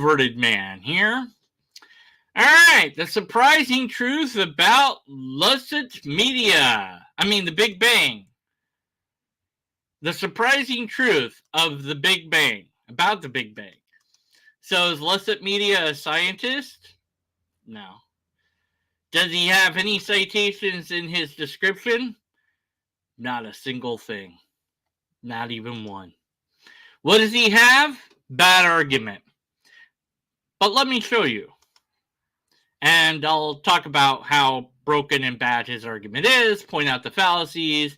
introverted man here. All right, the surprising truth about Lucent Media. The Big Bang. The surprising truth of the Big Bang, about the Big Bang. So is Lucent Media a scientist? No. Does he have any citations in his description? Not a single thing. Not even one. What does he have? Bad argument. But let me show you. And I'll talk about how broken and bad his argument is, point out the fallacies,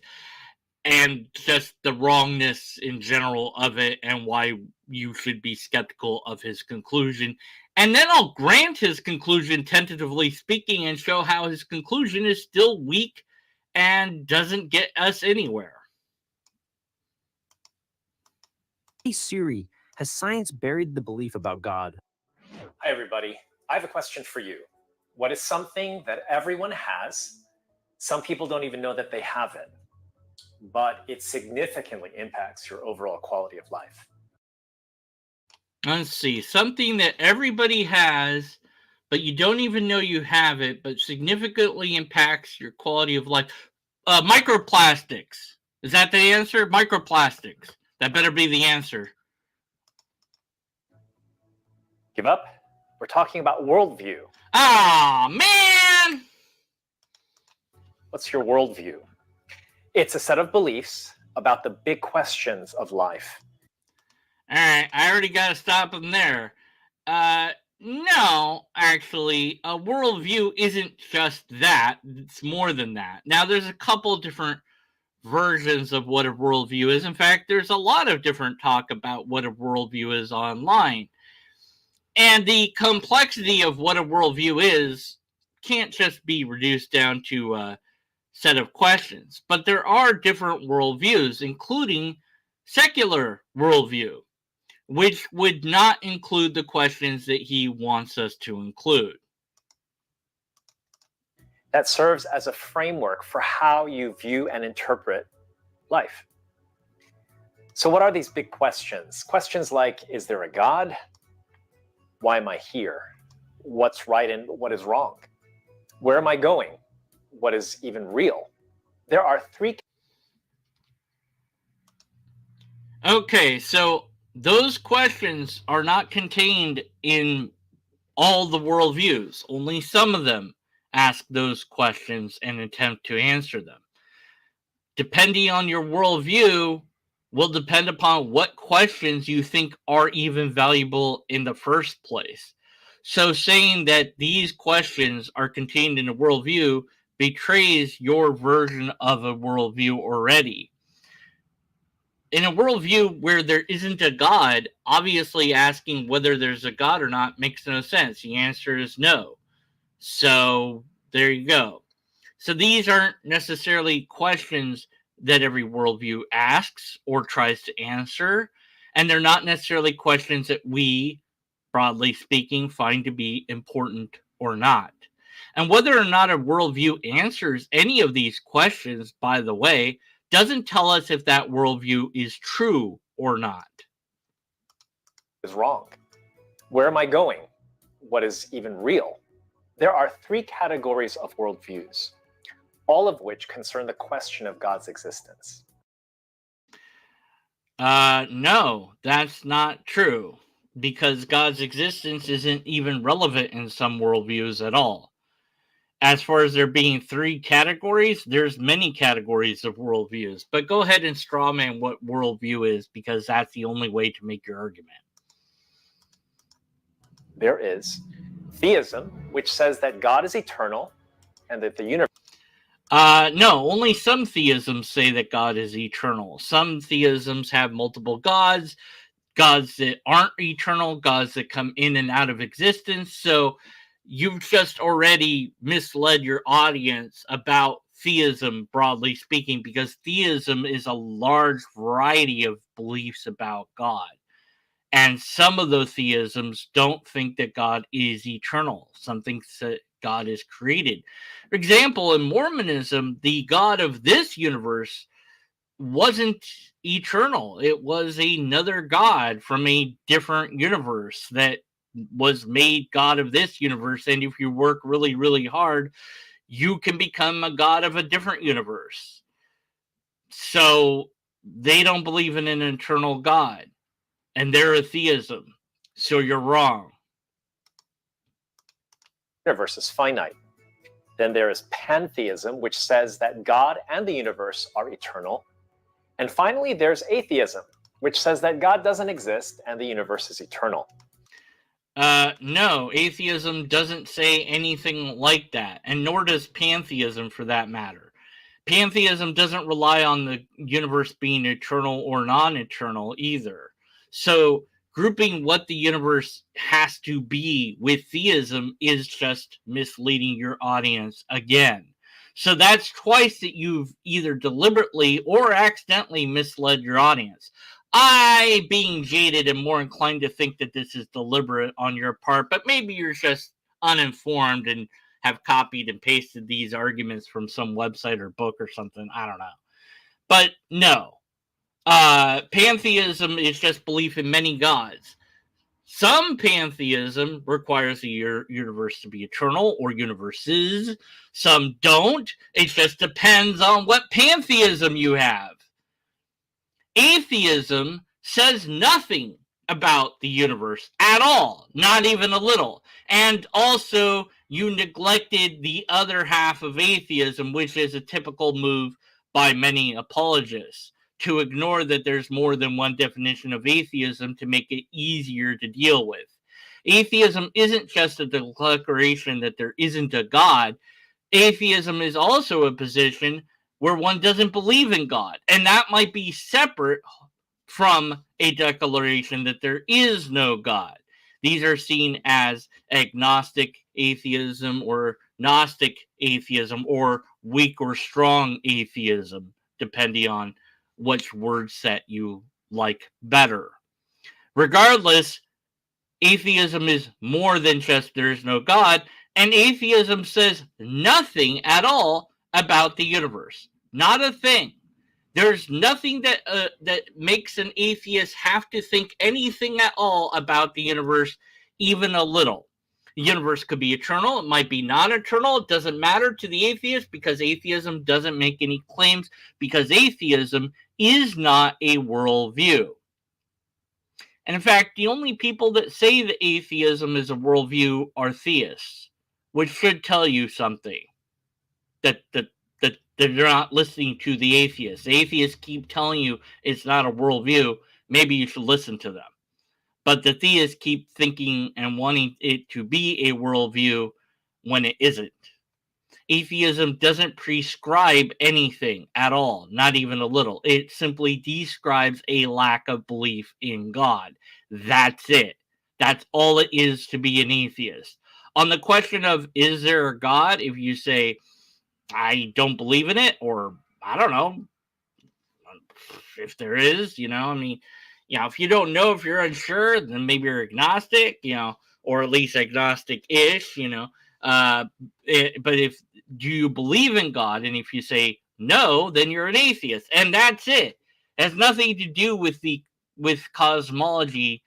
and just the wrongness in general of it, and why you should be skeptical of his conclusion. And then I'll grant his conclusion, tentatively speaking, and show how his conclusion is still weak and doesn't get us anywhere. Hey Siri, has science buried the belief about God? Hi everybody, I have a question for you. What is something that everyone has? Some people don't even know that they have it, but it significantly impacts your overall quality of life. Let's see, something that everybody has, but you don't even know you have it, but significantly impacts your quality of life. Microplastics. Is that the answer? Microplastics. That better be the answer. Give up? We're talking about worldview. Ah, man! What's your worldview? It's a set of beliefs about the big questions of life. All right, I already got to stop him there. No, actually, a worldview isn't just that. It's more than that. Now, there's a couple different versions of what a worldview is. In fact, there's a lot of different talk about what a worldview is online. And the complexity of what a worldview is can't just be reduced down to a set of questions. But there are different worldviews, including secular worldview, which would not include the questions that he wants us to include. That serves as a framework for how you view and interpret life. So what are these big questions? Questions like, is there a God? Why am I here? What's right and what is wrong? Where am I going? What is even real? There are three. Okay, so those questions are not contained in all the worldviews. Only some of them ask those questions and attempt to answer them. Depending on your worldview will depend upon what questions you think are even valuable in the first place. So saying that these questions are contained in a worldview betrays your version of a worldview already. In a worldview where there isn't a God, obviously asking whether there's a God or not makes no sense. The answer is no. So there you go. So these aren't necessarily questions that every worldview asks or tries to answer, and they're not necessarily questions that we, broadly speaking, find to be important or not. And whether or not a worldview answers any of these questions, by the way, doesn't tell us if that worldview is true or not. Is wrong. Where am I going? What is even real? There are three categories of worldviews, all of which concern the question of God's existence. No, that's not true, because God's existence isn't even relevant in some worldviews at all. As far as there being three categories, there's many categories of worldviews. But go ahead and strawman what worldview is, because that's the only way to make your argument. There is theism, which says that God is eternal and that the universe... No, only some theisms say that God is eternal. Some theisms have multiple gods, gods that aren't eternal, gods that come in and out of existence. So you've just already misled your audience about theism, broadly speaking, because theism is a large variety of beliefs about God. And some of those theisms don't think that God is eternal. Some think that God is created. For example, in Mormonism, the God of this universe wasn't eternal. It was another God from a different universe that was made God of this universe, and if you work really, really hard, you can become a god of a different universe. So they don't believe in an eternal God, and they're atheism. So you're wrong. Universe is finite. Then there is pantheism, which says that God and the universe are eternal. And finally, there's atheism, which says that God doesn't exist and the universe is eternal. No, atheism doesn't say anything like that, and nor does pantheism for that matter. Pantheism doesn't rely on the universe being eternal or non-eternal either. So grouping what the universe has to be with theism is just misleading your audience again. So that's twice that you've either deliberately or accidentally misled your audience. I, being jaded, am more inclined to think that this is deliberate on your part, but maybe you're just uninformed and have copied and pasted these arguments from some website or book or something. I don't know. But no. Pantheism is just belief in many gods. Some pantheism requires the universe to be eternal or universes. Some don't. It just depends on what pantheism you have. Atheism says nothing about the universe at all, not even a little. And also, you neglected the other half of atheism, which is a typical move by many apologists, to ignore that there's more than one definition of atheism to make it easier to deal with. Atheism isn't just a declaration that there isn't a God. Atheism is also a position where one doesn't believe in God, and that might be separate from a declaration that there is no God. These are seen as agnostic atheism or Gnostic atheism or weak or strong atheism, depending on which word set you like better. Regardless, atheism is more than just there's no God, and atheism says nothing at all about the universe. Not a thing. There's nothing that makes an atheist have to think anything at all about the universe, even a little. The universe could be eternal. It might be non-eternal. It doesn't matter to the atheist because atheism doesn't make any claims, because atheism is not a worldview. And in fact, the only people that say that atheism is a worldview are theists, which should tell you something. That they're not listening to the atheists. The atheists keep telling you it's not a worldview. Maybe you should listen to them. But the theists keep thinking and wanting it to be a worldview when it isn't. Atheism doesn't prescribe anything at all, not even a little. It simply describes a lack of belief in God. That's it. That's all it is to be an atheist. On the question of, is there a God? If you say, I don't believe in it, or I don't know if there is, if you don't know, if you're unsure, then maybe you're agnostic, or at least agnostic-ish, but if do you believe in God? And if you say no, then you're an atheist, and that's it. It has nothing to do with cosmology.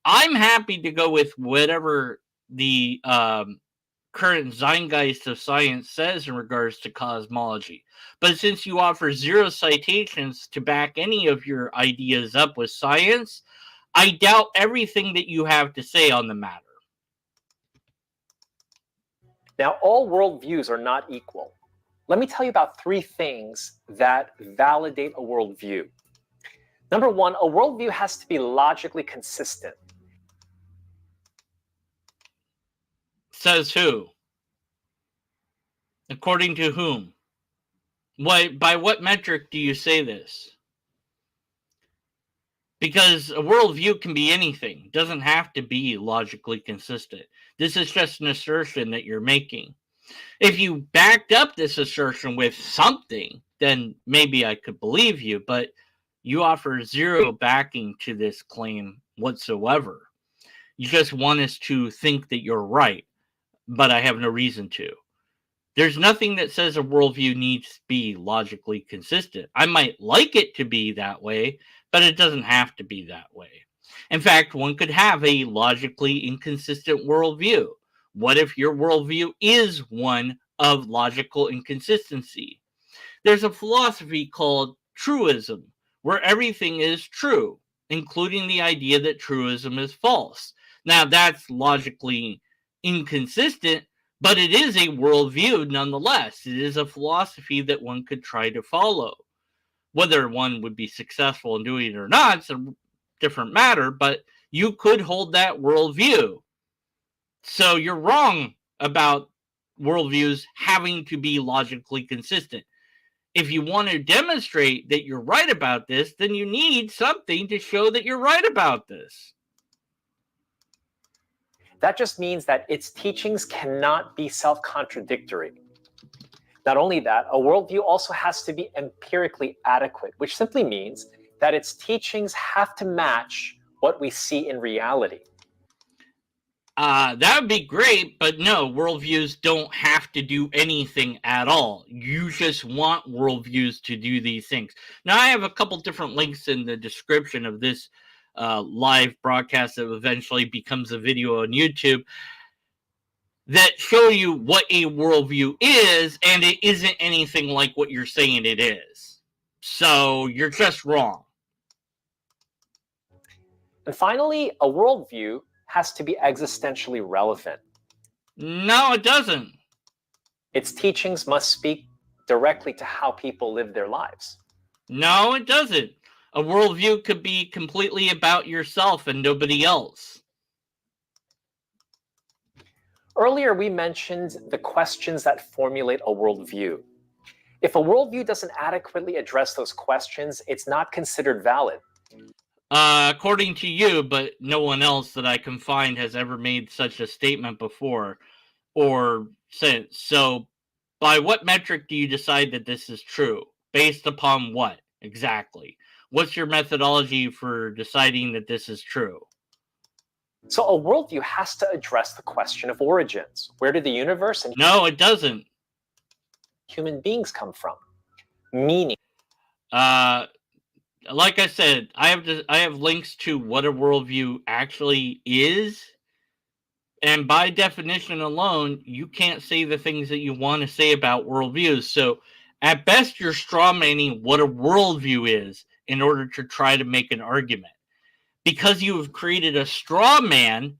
I'm happy to go with whatever the current zeitgeist of science says in regards to cosmology. But since you offer zero citations to back any of your ideas up with science, I doubt everything that you have to say on the matter. Now, all worldviews are not equal. Let me tell you about 3 things that validate a worldview. Number 1, a worldview has to be logically consistent. Says who? According to whom? By what metric do you say this? Because a worldview can be anything. It doesn't have to be logically consistent. This is just an assertion that you're making. If you backed up this assertion with something, then maybe I could believe you, but you offer zero backing to this claim whatsoever. You just want us to think that you're right, but I have no reason to. There's nothing that says a worldview needs to be logically consistent. I might like it to be that way, but it doesn't have to be that way. In fact, one could have a logically inconsistent worldview. What if your worldview is one of logical inconsistency? There's a philosophy called truism, where everything is true, including the idea that truism is false. Now, that's logically inconsistent, but it is a worldview nonetheless. It is a philosophy that one could try to follow. Whether one would be successful in doing it or not, it's a different matter, but you could hold that worldview. So you're wrong about worldviews having to be logically consistent. If you want to demonstrate that you're right about this, then you need something to show that you're right about this. That just means that its teachings cannot be self-contradictory. Not only that, a worldview also has to be empirically adequate, which simply means that its teachings have to match what we see in reality. That would be great, but no, worldviews don't have to do anything at all. You just want worldviews to do these things. Now, I have a couple different links in the description of this live broadcast that eventually becomes a video on YouTube that show you what a worldview is, and it isn't anything like what you're saying it is. So you're just wrong. And finally, a worldview has to be existentially relevant. No, it doesn't. Its teachings must speak directly to how people live their lives. No, it doesn't. A worldview could be completely about yourself and nobody else. Earlier, we mentioned the questions that formulate a worldview. If a worldview doesn't adequately address those questions, it's not considered valid. According to you, but no one else that I can find has ever made such a statement before or since. So, by what metric do you decide that this is true? Based upon what exactly? What's your methodology for deciding that this is true? So a worldview has to address the question of origins. Where did the universe and No, it doesn't. human beings come from? Meaning. Like I said, I have links to what a worldview actually is, and by definition alone, you can't say the things that you want to say about worldviews. So, at best, you're strawmanning what a worldview is in order to try to make an argument. Because you have created a straw man,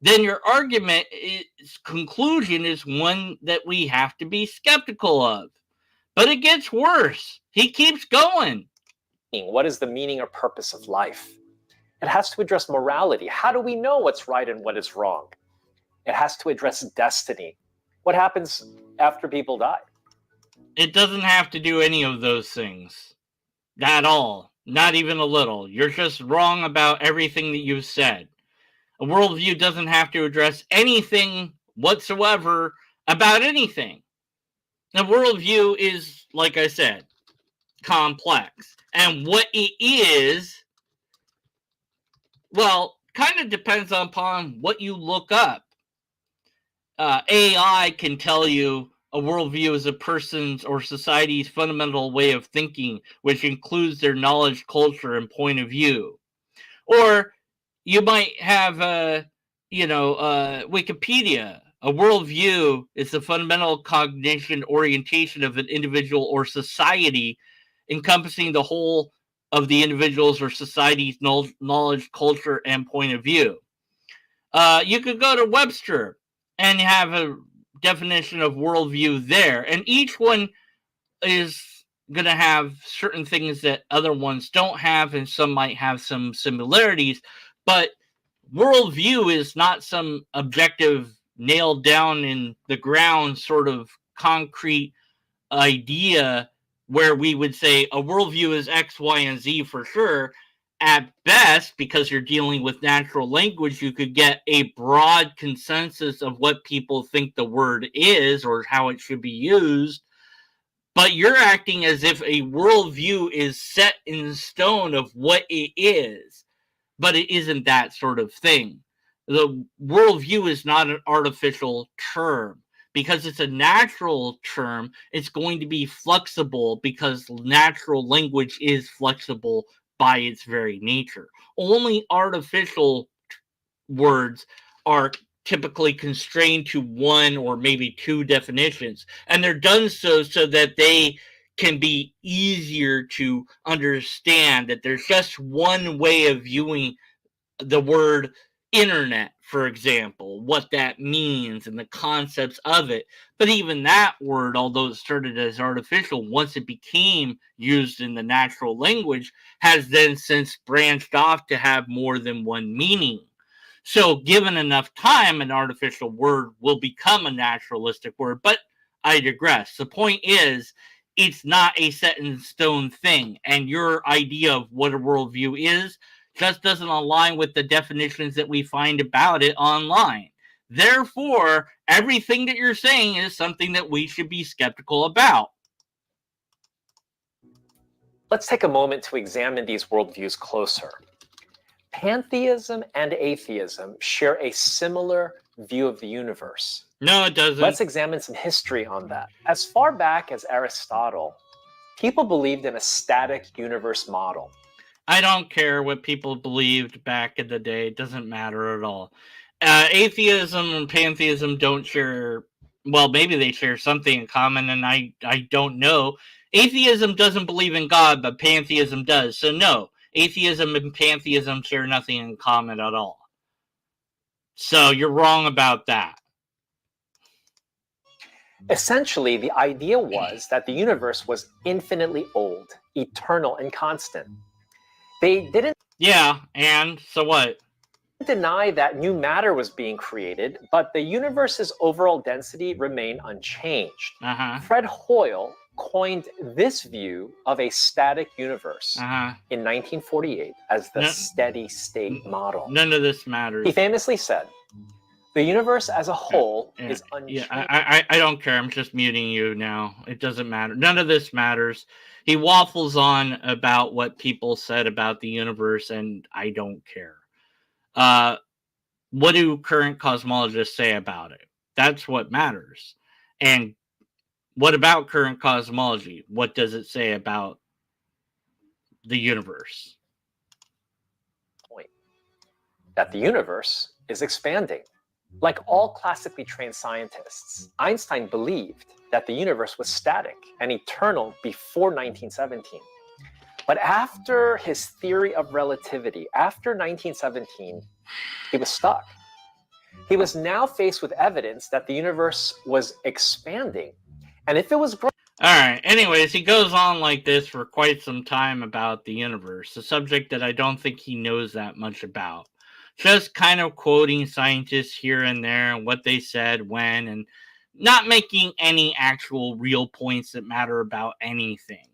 then your argument conclusion is one that we have to be skeptical of. But it gets worse. He keeps going. What is the meaning or purpose of life? It has to address morality. How do we know what's right and what is wrong? It has to address destiny. What happens after people die? It doesn't have to do any of those things. At all. Not even a little. You're just wrong about everything that you've said. A worldview doesn't have to address anything whatsoever about anything. A worldview is, like I said, complex. And what it is, well, kind of depends upon what you look up. AI can tell you a worldview is a person's or society's fundamental way of thinking, which includes their knowledge, culture, and point of view. Or you might have, Wikipedia. A worldview is the fundamental cognition orientation of an individual or society, encompassing the whole of the individual's or society's knowledge, culture, and point of view. You could go to Webster and have a definition of worldview there, and each one is going to have certain things that other ones don't have, and some might have some similarities, but worldview is not some objective, nailed down in the ground sort of concrete idea where we would say a worldview is X, Y, and Z for sure. At best, because you're dealing with natural language, you could get a broad consensus of what people think the word is or how it should be used. But you're acting as if a worldview is set in stone of what it is. But it isn't that sort of thing. The worldview is not an artificial term. Because it's a natural term, it's going to be flexible because natural language is flexible by its very nature. Only artificial words are typically constrained to one or maybe two definitions, and they're done so that they can be easier to understand, that there's just one way of viewing the word internet, for example, what that means and the concepts of it. But even that word, although it started as artificial, once it became used in the natural language, has then since branched off to have more than one meaning. So given enough time, an artificial word will become a naturalistic word. But I digress. The point is, it's not a set in stone thing, and your idea of what a worldview is just doesn't align with the definitions that we find about it online. Therefore, everything that you're saying is something that we should be skeptical about. Let's take a moment to examine these worldviews closer. Pantheism and atheism share a similar view of the universe. No, it doesn't. Let's examine some history on that. As far back as Aristotle, people believed in a static universe model. I don't care what people believed back in the day. It doesn't matter at all. Atheism and pantheism don't share, well, maybe they share something in common, and I don't know. Atheism doesn't believe in God, but pantheism does. So no, atheism and pantheism share nothing in common at all. So you're wrong about that. Essentially, the idea was that the universe was infinitely old, eternal, and constant. They didn't Yeah, and so what? deny that new matter was being created, but the universe's overall density remained unchanged. Fred Hoyle coined this view of a static universe in 1948 as the steady state model. None of this matters. He famously said, "The universe as a whole is unchanged." I don't care. I'm just muting you now. It doesn't matter. None of this matters. He waffles on about what people said about the universe, and I don't care. What do current cosmologists say about it? That's what matters. And what about current cosmology? What does it say about the universe? Point that the universe is expanding. Like all classically trained scientists, Einstein believed that the universe was static and eternal before 1917. But after his theory of relativity, after 1917, he was stuck. He was now faced with evidence that the universe was expanding. And if it was growing... All right. Anyways, he goes on like this for quite some time about the universe, a subject that I don't think he knows that much about. Just kind of quoting scientists here and there and what they said when, and not making any actual real points that matter about anything.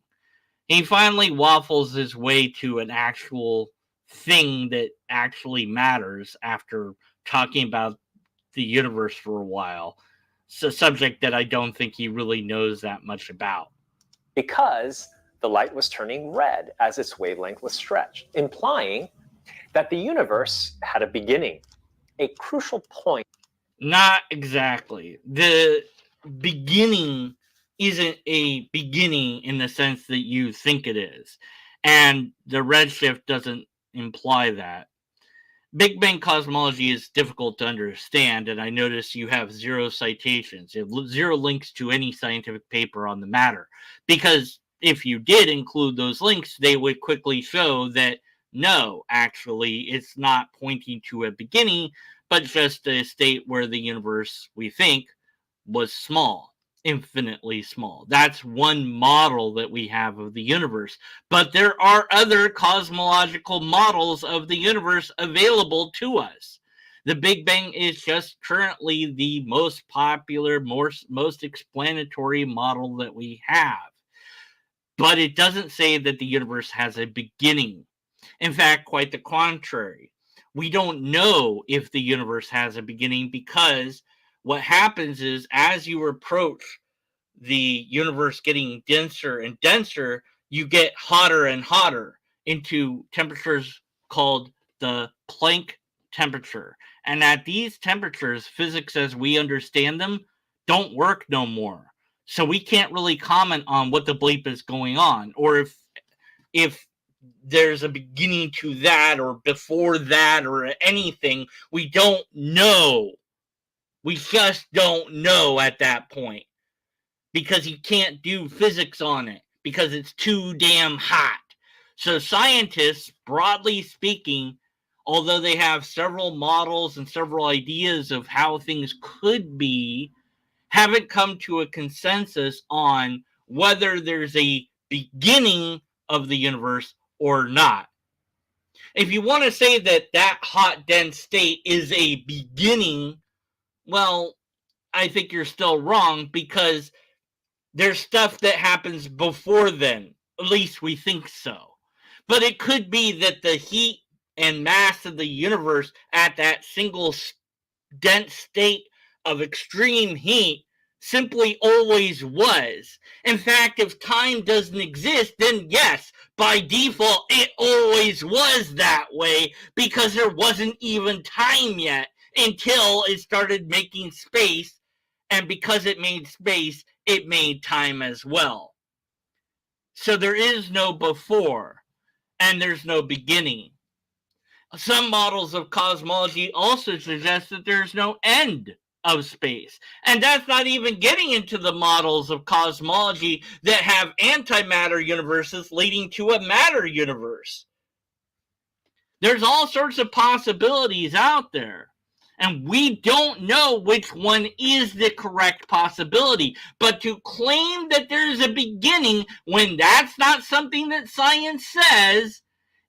He finally waffles his way to an actual thing that actually matters after talking about the universe for a while. It's a subject that I don't think he really knows that much about. Because the light was turning red as its wavelength was stretched, implying that the universe had a beginning, a crucial point. Not exactly. The beginning isn't a beginning in the sense that you think it is. And the redshift doesn't imply that. Big Bang cosmology is difficult to understand, and I notice you have 0 citations. You have 0 links to any scientific paper on the matter. Because if you did include those links, they would quickly show that no, actually, it's not pointing to a beginning, but just a state where the universe, we think, was small, infinitely small. That's one model that we have of the universe. But there are other cosmological models of the universe available to us. The Big Bang is just currently the most popular, most explanatory model that we have. But it doesn't say that the universe has a beginning. In fact, quite the contrary. We don't know if the universe has a beginning, because what happens is as you approach the universe getting denser and denser, you get hotter and hotter into temperatures called the Planck temperature. And at these temperatures, physics as we understand them don't work no more. So we can't really comment on what the bleep is going on, or if there's a beginning to that or before that or anything. We don't know. We just don't know at that point because you can't do physics on it because it's too damn hot. So scientists, broadly speaking, although they have several models and several ideas of how things could be, haven't come to a consensus on whether there's a beginning of the universe or not. If you want to say that that hot, dense state is a beginning, well, I think you're still wrong because there's stuff that happens before then. At least we think so. But it could be that the heat and mass of the universe at that single dense state of extreme heat simply always was. In fact, if time doesn't exist, then yes, by default, it always was that way because there wasn't even time yet until it started making space. And because it made space, it made time as well. So there is no before, and there's no beginning. Some models of cosmology also suggest that there's no end of space. And that's not even getting into the models of cosmology that have antimatter universes leading to a matter universe. There's all sorts of possibilities out there. And we don't know which one is the correct possibility. But to claim that there's a beginning when that's not something that science says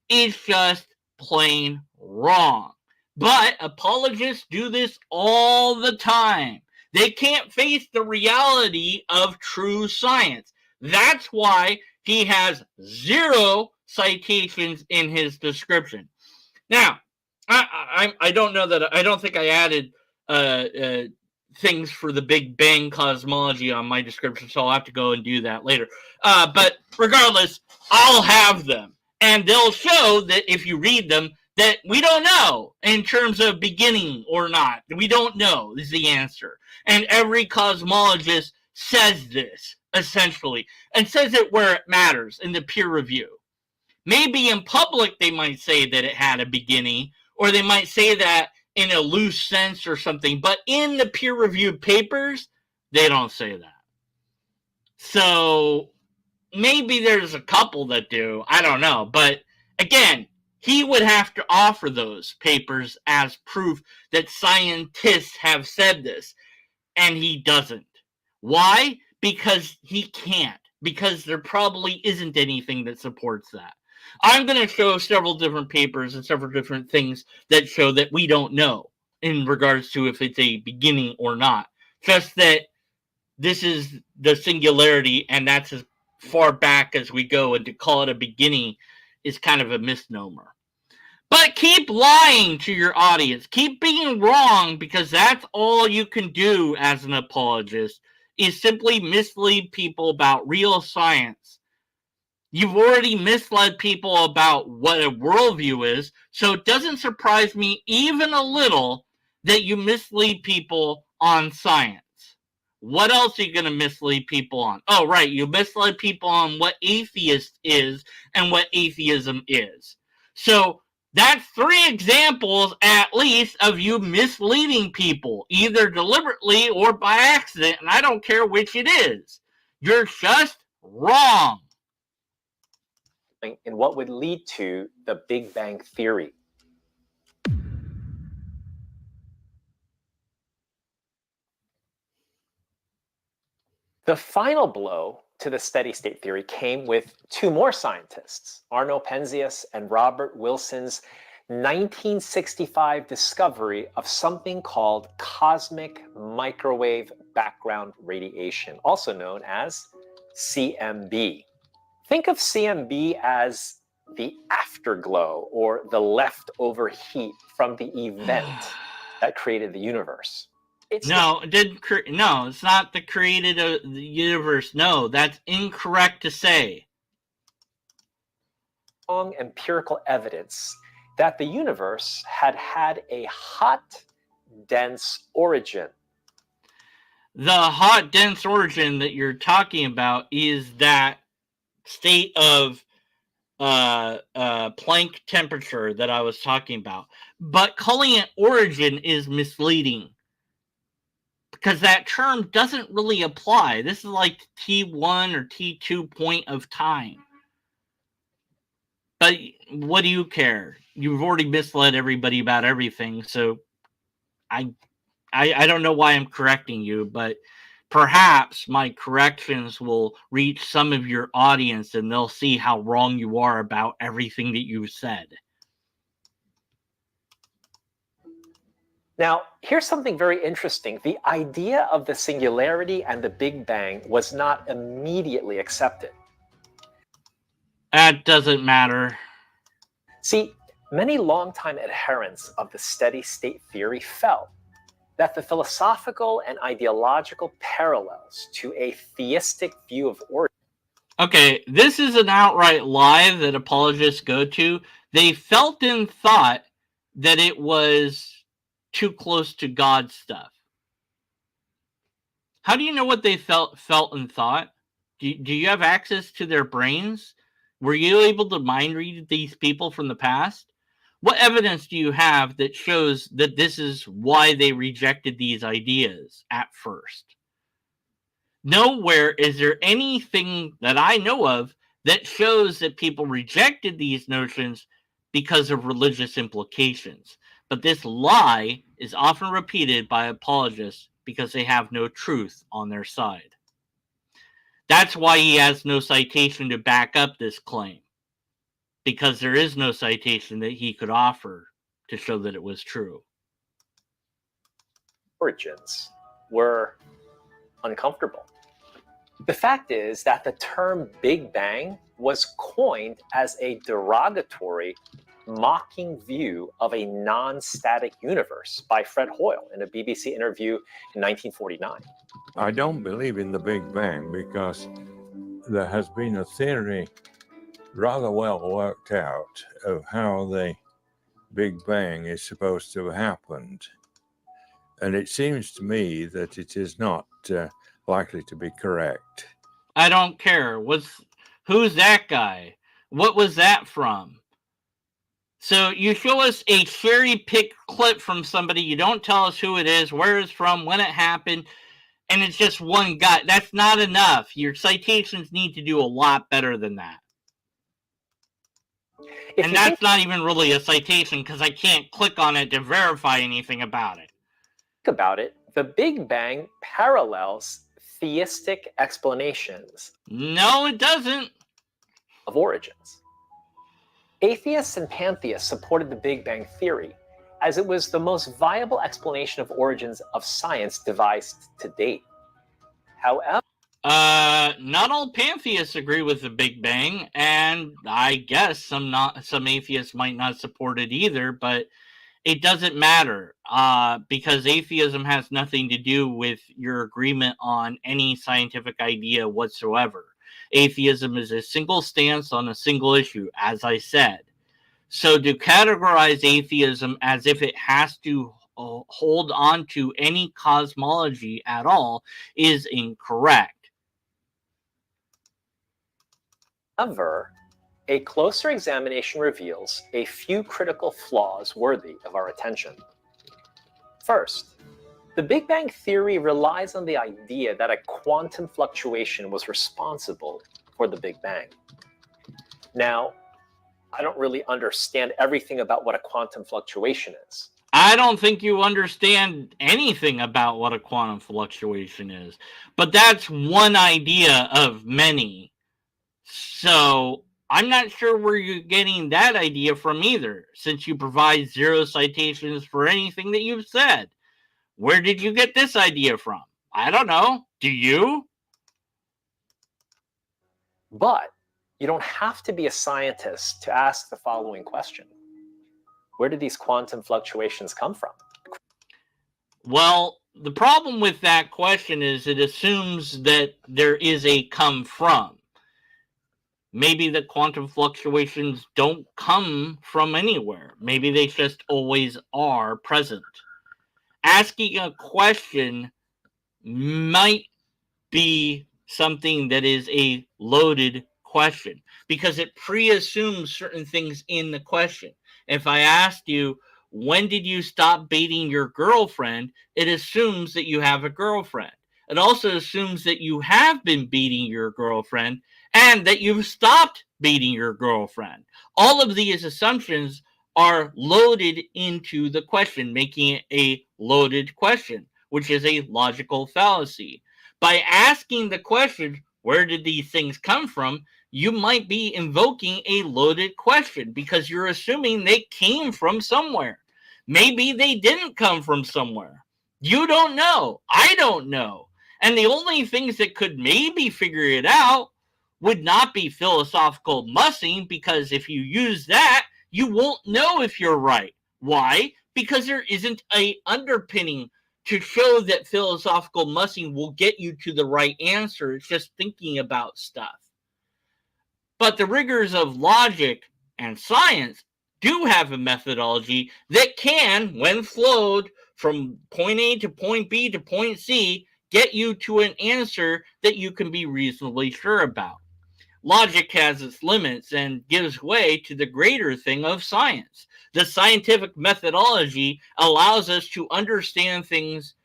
is just plain wrong. But apologists do this all the time. They can't face the reality of true science. That's why he has 0 citations in his description. Now, I don't know that I don't think I added things for the Big Bang cosmology on my description, so I'll have to go and do that later. But regardless, I'll have them, and they'll show that if you read them, that we don't know in terms of beginning or not. We don't know is the answer. And every cosmologist says this, essentially, and says it where it matters in the peer review. Maybe in public they might say that it had a beginning, or they might say that in a loose sense or something, but in the peer-reviewed papers, they don't say that. So maybe there's a couple that do, I don't know, but again, he would have to offer those papers as proof that scientists have said this, and he doesn't. Why? Because he can't, because there probably isn't anything that supports that. I'm going to show several different papers and several different things that show that we don't know in regards to if it's a beginning or not. Just that this is the singularity, and that's as far back as we go, and to call it a beginning is kind of a misnomer. But keep lying to your audience. Keep being wrong, because that's all you can do as an apologist, is simply mislead people about real science. You've already misled people about what a worldview is, so it doesn't surprise me even a little that you mislead people on science. What else are you going to mislead people on? Oh, right, you misled people on what atheist is and what atheism is. So that's 3 examples, at least, of you misleading people, either deliberately or by accident, and I don't care which it is. You're just wrong. In what would lead to the Big Bang Theory. The final blow to the steady state theory came with 2 more scientists, Arno Penzias and Robert Wilson's 1965 discovery of something called cosmic microwave background radiation, also known as CMB. Think of CMB as the afterglow or the leftover heat from the event that created the universe. It's it's not the created the universe. No, that's incorrect to say. Strong empirical evidence that the universe had a hot, dense origin. The hot, dense origin that you're talking about is that state of Planck temperature that I was talking about. But calling it origin is misleading because that term doesn't really apply. This is like T1 or T2 point of time. But what do you care? You've already misled everybody about everything, so I don't know why I'm correcting you, but perhaps my corrections will reach some of your audience and they'll see how wrong you are about everything that you said. Now, here's something very interesting. The idea of the singularity and the Big Bang was not immediately accepted. That doesn't matter. See, many longtime adherents of the steady state theory felt that the philosophical and ideological parallels to a theistic view of origin. Okay, this is an outright lie that apologists go to. They felt and thought that it was too close to God stuff. How do you know what they felt and thought? Do you have access to their brains? Were you able to mind read these people from the past? What evidence do you have that shows that this is why they rejected these ideas at first? Nowhere is there anything that I know of that shows that people rejected these notions because of religious implications. But this lie is often repeated by apologists because they have no truth on their side. That's why he has no citation to back up this claim, because there is no citation that he could offer to show that it was true. Origins were uncomfortable. The fact is that the term Big Bang was coined as a derogatory, mocking view of a non-static universe by Fred Hoyle in a BBC interview in 1949. I don't believe in the Big Bang because there has been a theory rather well worked out of how the Big Bang is supposed to have happened. And it seems to me that it is not likely to be correct. I don't care. Who's that guy? What was that from? So you show us a cherry-picked clip from somebody, you don't tell us who it is, where it's from, when it happened, and it's just one guy. That's not enough. Your citations need to do a lot better than that. And that's not even really a citation because I can't click on it to verify anything about it. Think about it. The Big Bang parallels theistic explanations. No, it doesn't. Of origins. Atheists and pantheists supported the Big Bang theory as it was the most viable explanation of origins of science devised to date. However, not all pantheists agree with the Big Bang, and I guess some atheists might not support it either, but it doesn't matter because atheism has nothing to do with your agreement on any scientific idea whatsoever. Atheism is a single stance on a single issue, as I said. So to categorize atheism as if it has to hold on to any cosmology at all is incorrect. However, a closer examination reveals a few critical flaws worthy of our attention. First, the Big Bang theory relies on the idea that a quantum fluctuation was responsible for the Big Bang. Now, I don't really understand everything about what a quantum fluctuation is. I don't think you understand anything about what a quantum fluctuation is, but that's one idea of many. So I'm not sure where you're getting that idea from either, since you provide zero citations for anything that you've said. Where did you get this idea from? I don't know. Do you? But you don't have to be a scientist to ask the following question. Where did these quantum fluctuations come from? Well, the problem with that question is it assumes that there is a come from. Maybe the quantum fluctuations don't come from anywhere. Maybe they just always are present. Asking a question might be something that is a loaded question because it pre-assumes certain things in the question. If I asked you, when did you stop beating your girlfriend? It assumes that you have a girlfriend. It also assumes that you have been beating your girlfriend and that you've stopped beating your girlfriend. All of these assumptions are loaded into the question, making it a loaded question, which is a logical fallacy. By asking the question, where did these things come from? You might be invoking a loaded question because you're assuming they came from somewhere. Maybe they didn't come from somewhere. You don't know. I don't know. And the only things that could maybe figure it out would not be philosophical mussing, because if you use that, you won't know if you're right. Why? Because there isn't a underpinning to show that philosophical mussing will get you to the right answer. It's just thinking about stuff. But the rigors of logic and science do have a methodology that can, when flowed from point A to point B to point C, get you to an answer that you can be reasonably sure about. Logic has its limits and gives way to the greater thing of science. The scientific methodology allows us to understand things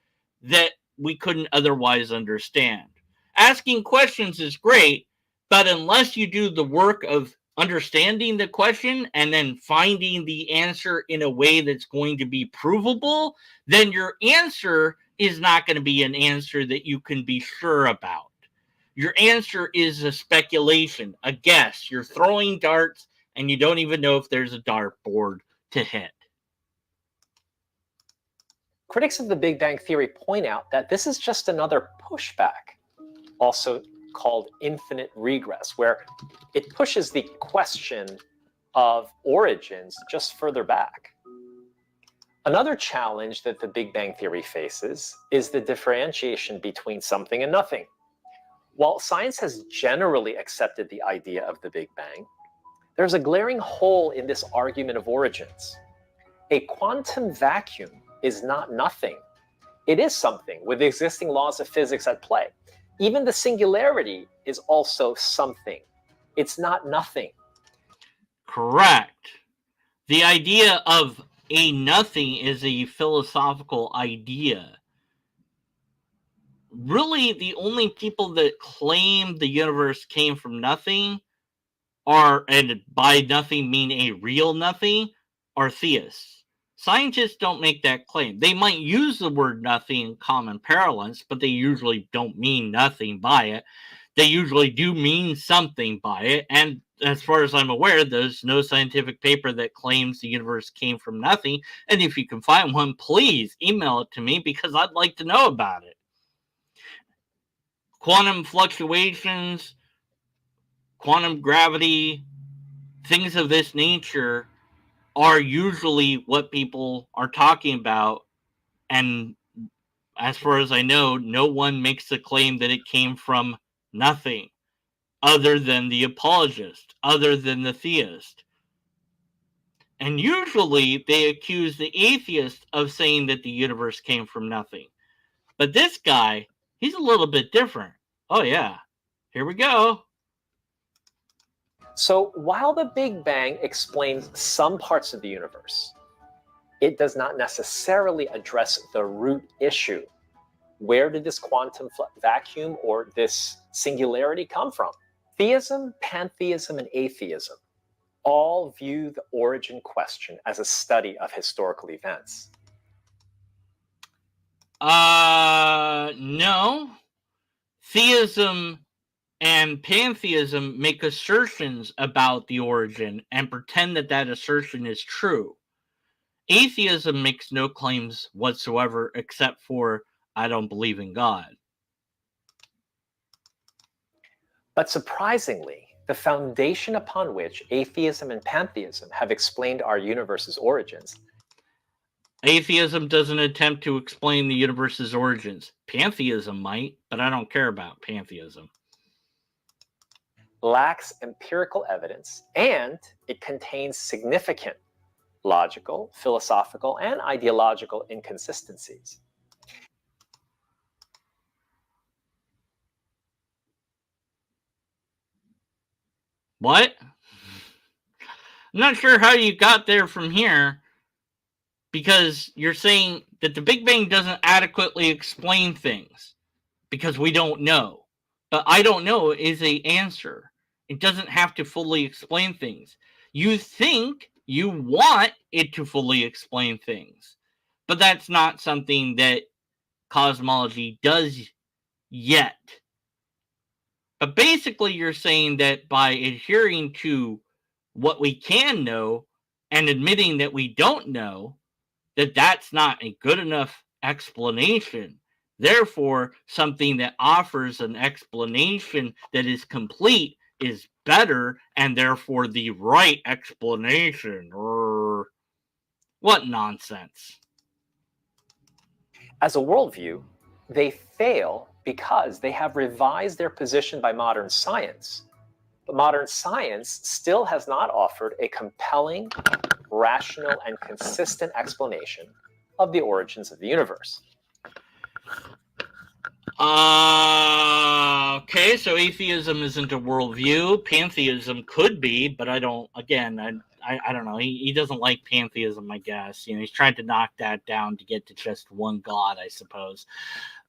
that we couldn't otherwise understand. Asking questions is great, but unless you do the work of understanding the question and then finding the answer in a way that's going to be provable, then your answer is not going to be an answer that you can be sure about. Your answer is a speculation, a guess. You're throwing darts and you don't even know if there's a dartboard to hit. Critics of the Big Bang Theory point out that this is just another pushback, also called infinite regress, where it pushes the question of origins just further back. Another challenge that the Big Bang Theory faces is the differentiation between something and nothing. While science has generally accepted the idea of the Big Bang, there's a glaring hole in this argument of origins. A quantum vacuum is not nothing. It is something with existing laws of physics at play. Even the singularity is also something. It's not nothing. Correct. The idea of a nothing is a philosophical idea. Really, the only people that claim the universe came from nothing are, and by nothing mean a real nothing, are theists. Scientists don't make that claim. They might use the word nothing in common parlance, but they usually don't mean nothing by it. They usually do mean something by it, and as far as I'm aware, there's no scientific paper that claims the universe came from nothing. And if you can find one, please email it to me because I'd like to know about it. Quantum fluctuations, quantum gravity, things of this nature are usually what people are talking about. And as far as I know, no one makes the claim that it came from nothing other than the apologist, other than the theist. And usually they accuse the atheist of saying that the universe came from nothing. But this guy, he's a little bit different. Oh yeah, here we go. So while the Big Bang explains some parts of the universe, it does not necessarily address the root issue. Where did this quantum vacuum or this singularity come from? Theism, pantheism, and atheism all view the origin question as a study of historical events. No. Theism and pantheism make assertions about the origin and pretend that that assertion is true. Atheism makes no claims whatsoever except for, I don't believe in God. But surprisingly, the foundation upon which atheism and pantheism have explained our universe's origins. Atheism doesn't attempt to explain the universe's origins. Pantheism might, but I don't care about pantheism. Lacks empirical evidence, and it contains significant logical, philosophical, and ideological inconsistencies. What? I'm not sure how you got there from here, because you're saying that the Big Bang doesn't adequately explain things because we don't know. But I don't know is a answer. It doesn't have to fully explain things. You think you want it to fully explain things, but that's not something that cosmology does yet. But basically, you're saying that by adhering to what we can know and admitting that we don't know, that that's not a good enough explanation. Therefore, something that offers an explanation that is complete is better, and therefore the right explanation. What nonsense. As a worldview, they fail because they have revised their position by modern science. But modern science still has not offered a compelling, rational, and consistent explanation of the origins of the universe. Okay, so atheism isn't a worldview. Pantheism could be, but I don't know. He doesn't like pantheism, I guess. He's trying to knock that down to get to just one God, I suppose.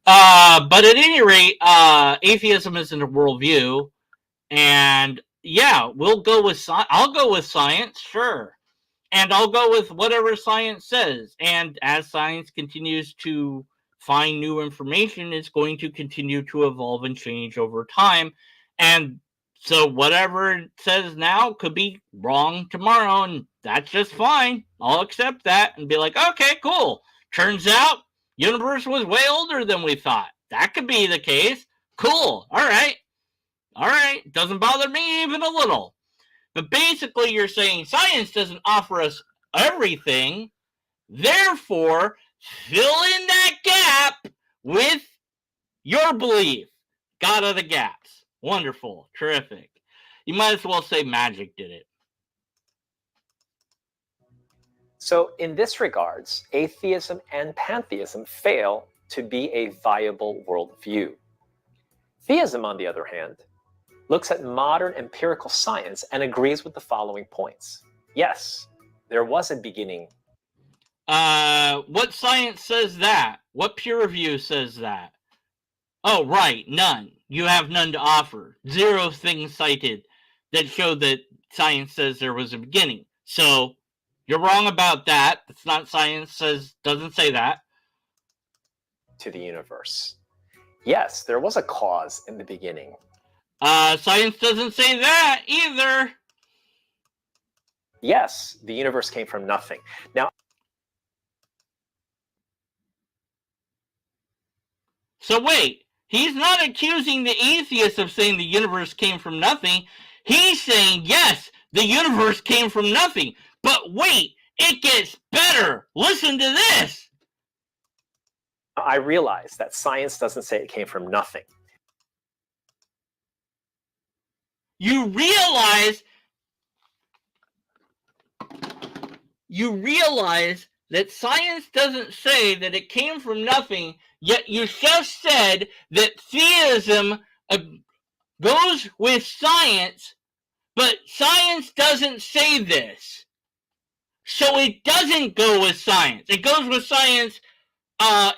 But at any rate, atheism isn't a worldview. And yeah, we'll go with I'll go with science, sure. And I'll go with whatever science says. And as science continues to find new information, it's going to continue to evolve and change over time. And so whatever it says now could be wrong tomorrow, and that's just fine. I'll accept that and be like, okay, cool. Turns out universe was way older than we thought. That could be the case. Cool. All right. Doesn't bother me even a little. But basically, you're saying science doesn't offer us everything. Therefore, fill in that gap with your belief. God of the gaps. Wonderful. Terrific. You might as well say magic did it. So in this regards, atheism and pantheism fail to be a viable worldview. Theism, on the other hand, looks at modern empirical science and agrees with the following points. Yes, there was a beginning. What science says that? What peer review says that? Oh, right, none. You have none to offer. 0 things cited that show that science says there was a beginning. So you're wrong about that. It's not science doesn't say that. To the universe. Yes, there was a cause in the beginning. Science doesn't say that either. Yes, the universe came from nothing. Now, so wait, he's not accusing the atheist of saying the universe came from nothing. He's saying, yes, the universe came from nothing. But wait, it gets better. Listen to this. I realize that science doesn't say it came from nothing. You realize that science doesn't say that it came from nothing, yet you just said that theism goes with science, but science doesn't say this. So it doesn't go with science. It goes with science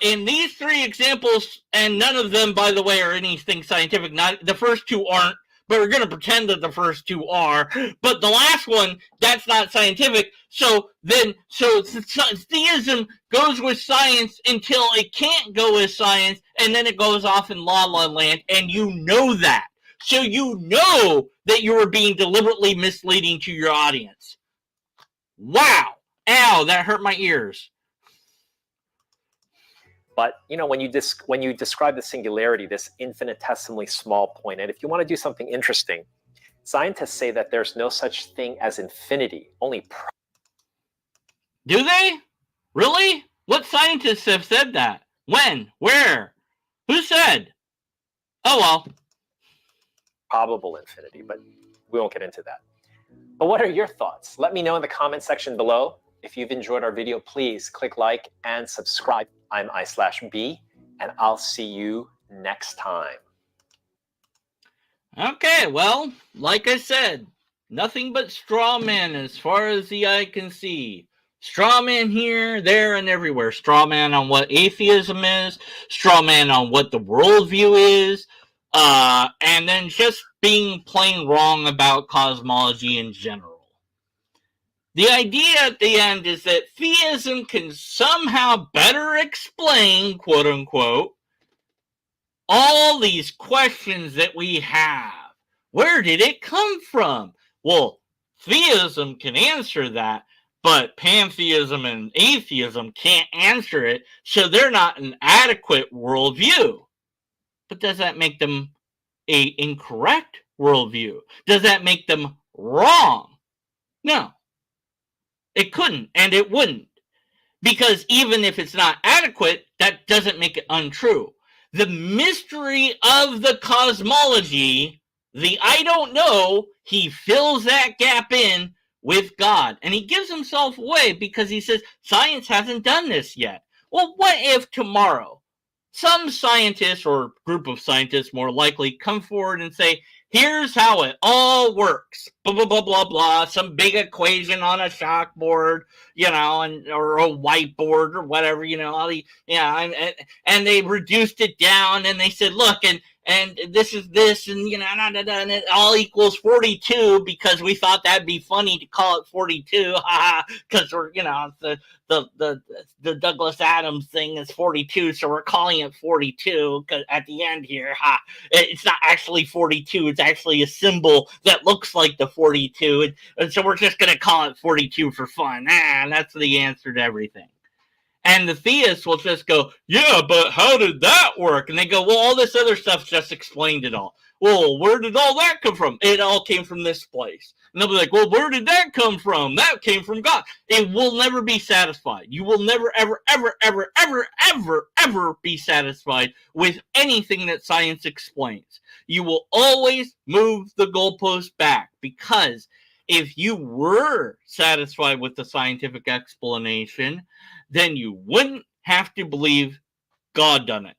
in these 3 examples, and none of them, by the way, are anything scientific. Not the first 2 aren't, but we're going to pretend that the first 2 are. But the last one, that's not scientific. So theism goes with science until it can't go with science, and then it goes off in la la land, and you know that. So you know that you are being deliberately misleading to your audience. Wow. Ow, that hurt my ears. But when you describe the singularity, this infinitesimally small point, and if you want to do something interesting, scientists say that there's no such thing as infinity, only. Do they? Really? What scientists have said that? When? Where? Who said? Oh well. Probable infinity, but we won't get into that. But what are your thoughts? Let me know in the comment section below. If you've enjoyed our video, please click like and subscribe. I'm I/B, and I'll see you next time. Okay, well, like I said, Nothing but straw man as far as the eye can see. Straw man here, there, and everywhere. Straw man on what atheism is, straw man on what the worldview is, and then just being plain wrong about cosmology in general. The idea at the end is that theism can somehow better explain, quote unquote, all these questions that we have. Where did it come from? Well, theism can answer that, but pantheism and atheism can't answer it, so they're not an adequate worldview. But does that make them an incorrect worldview? Does that make them wrong? No. It couldn't, and it wouldn't. Because even if it's not adequate, that doesn't make it untrue. The mystery of the cosmology, the I don't know, he fills that gap in with God. And he gives himself away because he says, science hasn't done this yet. Well, what if tomorrow some scientist or group of scientists more likely come forward and say, here's how it all works, blah, blah, blah, blah, blah, some big equation on a chalkboard, you know, or a whiteboard or whatever, you know, and they reduced it down and they said, look, and this is this, and, you know, and it all equals 42 because we thought that'd be funny to call it 42, because we're, you know, the Douglas Adams thing is 42, so we're calling it 42 at the end here. It's not actually 42, it's actually a symbol that looks like the 42, and so we're just going to call it 42 for fun. And that's the answer to everything. And the theists will just go, yeah, but how did that work? And they go, well, all this other stuff just explained it all. Well, where did all that come from? It all came from this place. And they'll be like, well, where did that come from? That came from God. It will never be satisfied. You will never, ever, ever, ever, ever, ever, ever be satisfied with anything that science explains. You will always move the goalpost back, because if you were satisfied with the scientific explanation, then you wouldn't have to believe God done it.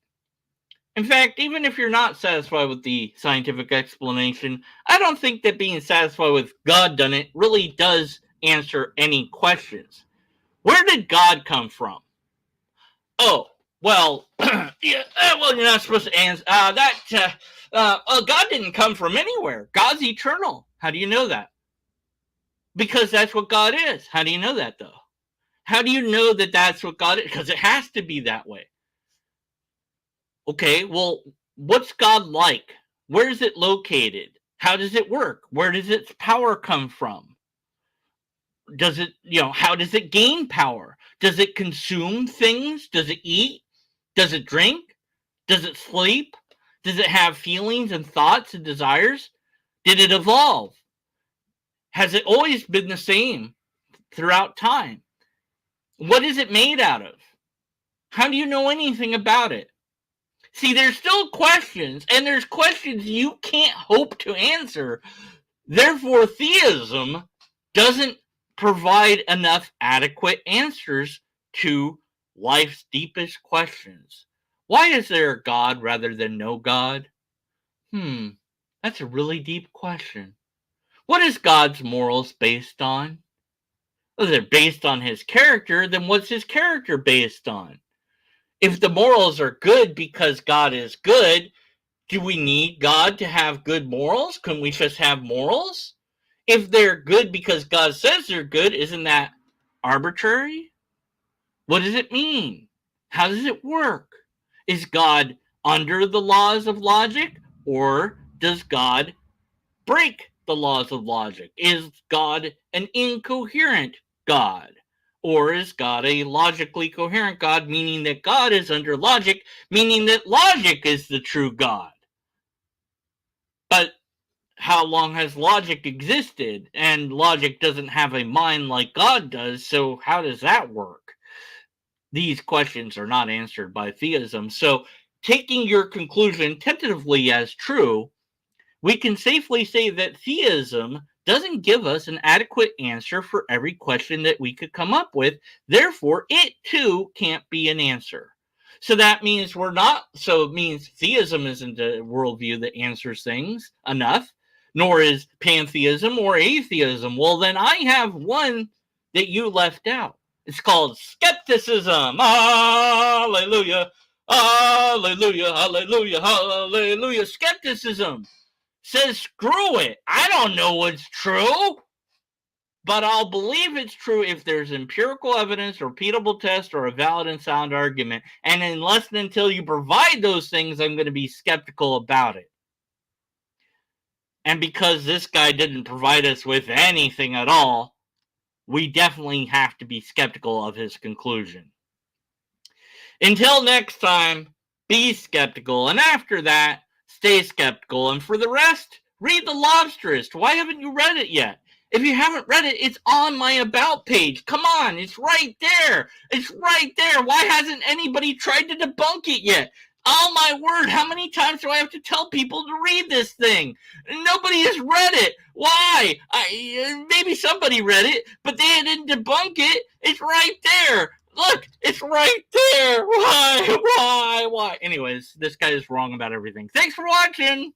In fact, even if you're not satisfied with the scientific explanation, I don't think that being satisfied with God done it really does answer any questions. Where did God come from? Oh, well, yeah, well, you're not supposed to answer that. God didn't come from anywhere. God's eternal. How do you know that? Because that's what God is. How do you know that, though? How do you know that that's what God is? Because it has to be that way. Okay, well, what's God like? Where is it located? How does it work? Where does its power come from? Does it, how does it gain power? Does it consume things? Does it eat? Does it drink? Does it sleep? Does it have feelings and thoughts and desires? Did it evolve? Has it always been the same throughout time? What is it made out of? How do you know anything about it? See, there's still questions, and there's questions you can't hope to answer. Therefore, theism doesn't provide enough adequate answers to life's deepest questions. Why is there a God rather than no God? That's a really deep question. What is God's morals based on? Well, if they're based on his character, then what's his character based on? If the morals are good because God is good, do we need God to have good morals? Couldn't we just have morals? If they're good because God says they're good, isn't that arbitrary? What does it mean? How does it work? Is God under the laws of logic, or does God break the laws of logic? Is God an incoherent God? Or is God a logically coherent God, meaning that God is under logic, meaning that logic is the true God? But how long has logic existed? And logic doesn't have a mind like God does, so how does that work? These questions are not answered by theism. So, taking your conclusion tentatively as true, we can safely say that theism doesn't give us an adequate answer for every question that we could come up with. Therefore, it too can't be an answer. So that means it means theism isn't a worldview that answers things enough, nor is pantheism or atheism. Well, then I have one that you left out. It's called skepticism. Hallelujah. Hallelujah. Hallelujah. Hallelujah. Skepticism says, screw it. I don't know what's true, but I'll believe it's true if there's empirical evidence, repeatable test, or a valid and sound argument. And unless and until you provide those things, I'm going to be skeptical about it. And because this guy didn't provide us with anything at all, we definitely have to be skeptical of his conclusion. Until next time, be skeptical. And after that, stay skeptical. And for the rest, read The Lobsterist. Why haven't you read it yet? If you haven't read it, it's on my About page. Come on, it's right there. It's right there. Why hasn't anybody tried to debunk it yet? Oh my word, how many times do I have to tell people to read this thing? Nobody has read it. Why? Maybe somebody read it, but they didn't debunk it. It's right there. Look, it's right there. Why? Anyways, this guy is wrong about everything. Thanks for watching.